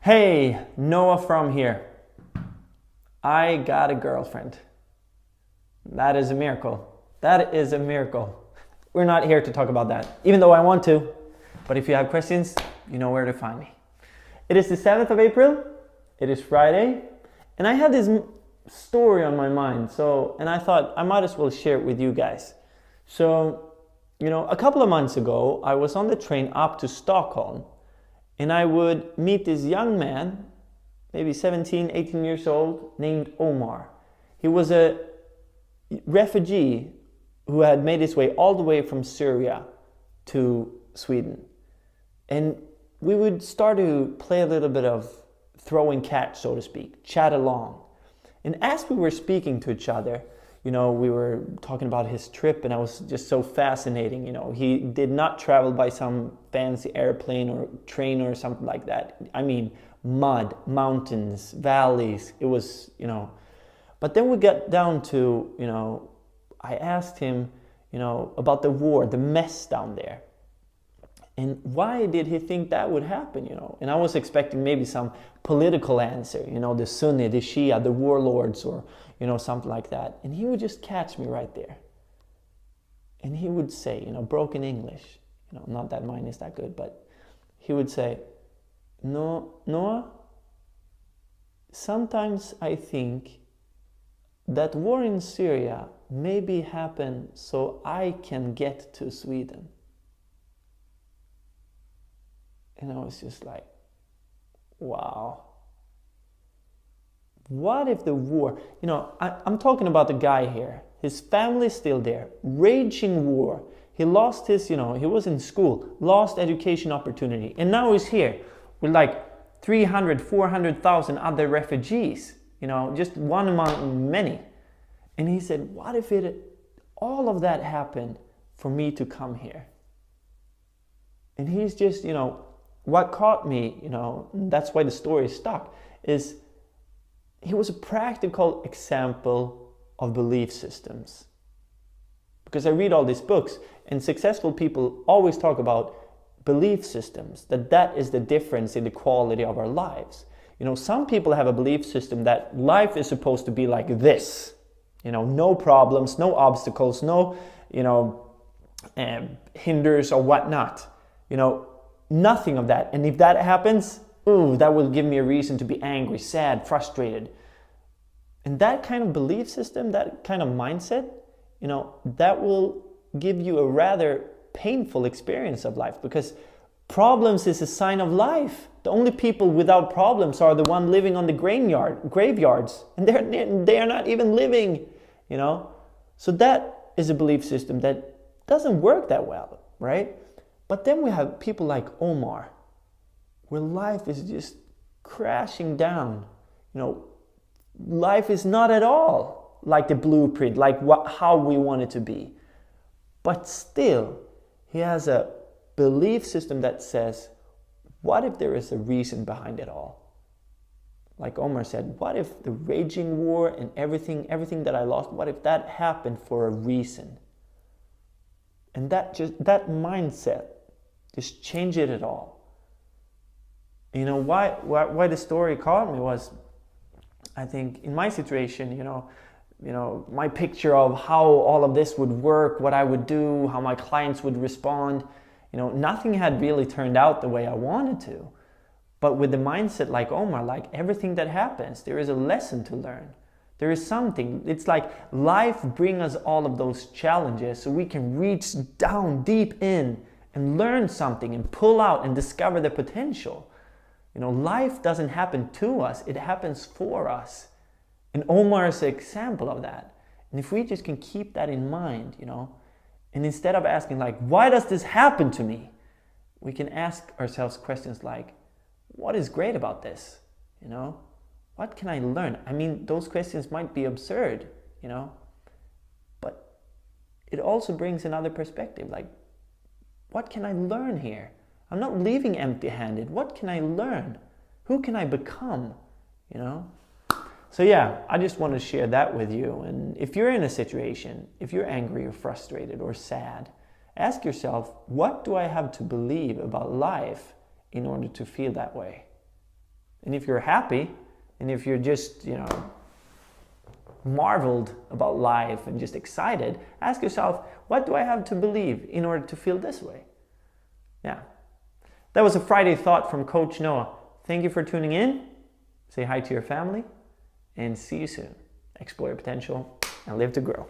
Hey, Noah from here. I got a girlfriend. That is a miracle. That is a miracle. We're not here to talk about that, even though I want to. But if you have questions, you know where to find me. It is the 7th of April. It is Friday. And I had this story on my mind. And I thought I might as well share it with you guys. A couple of months ago, I was on the train up to Stockholm. And I would meet this young man, maybe 17, 18 years old, named Omar. He was a refugee who had made his way all the way from Syria to Sweden. And we would start to play a little bit of throw and catch, so to speak, chat along. And as we were speaking to each other, we were talking about his trip, and I was just so fascinating. He did not travel by some fancy airplane or train or something like that. I mean, mud, mountains, valleys. It was, But then we got down to, I asked him, about the war, the mess down there. And why did he think that would happen, And I was expecting maybe some political answer, the Sunni, the Shia, the warlords, or, something like that. And he would just catch me right there. And he would say, broken English, not that mine is that good, but he would say, "No, Noah, sometimes I think that war in Syria maybe happened so I can get to Sweden." And I was just like, wow. What if the war, I'm talking about the guy here. His family's still there, raging war. He lost his, he was in school, lost education opportunity. And now he's here with like 300, 400,000 other refugees, just one among many. And he said, what if all of that happened for me to come here? And he's just, what caught me, that's why the story stuck, is he was a practical example of belief systems. Because I read all these books, and successful people always talk about belief systems, that is the difference in the quality of our lives. Some people have a belief system that life is supposed to be like this. No problems, no obstacles, no, hinders or whatnot. Nothing of that. And if that happens, that will give me a reason to be angry, sad, frustrated. And that kind of belief system, that kind of mindset, that will give you a rather painful experience of life, because problems is a sign of life. The only people without problems are the one living on the graveyards, and they are not even living, So that is a belief system that doesn't work that well, right? But then we have people like Omar, where life is just crashing down. Life is not at all like the blueprint, like how we want it to be. But still, he has a belief system that says, what if there is a reason behind it all? Like Omar said, what if the raging war and everything that I lost, what if that happened for a reason? And that mindset just changed it all. Why the story caught me was, I think in my situation, my picture of how all of this would work, what I would do, how my clients would respond, nothing had really turned out the way I wanted to. But with the mindset like Omar, like everything that happens, there is a lesson to learn. There is something. It's like life brings us all of those challenges so we can reach down deep in and learn something and pull out and discover the potential. Life doesn't happen to us, it happens for us. And Omar is an example of that. And if we just can keep that in mind, and instead of asking like, why does this happen to me? We can ask ourselves questions like, what is great about this? What can I learn? I mean, those questions might be absurd, but it also brings another perspective. Like, what can I learn here? I'm not leaving empty-handed. What can I learn? Who can I become? So yeah, I just want to share that with you. And if you're in a situation, if you're angry or frustrated or sad, ask yourself, what do I have to believe about life in order to feel that way? And if you're happy, and if you're just, marveled about life and just excited, ask yourself, what do I have to believe in order to feel this way? Yeah. That was a Friday thought from Coach Noah. Thank you for tuning in. Say hi to your family, and see you soon. Explore your potential and live to grow.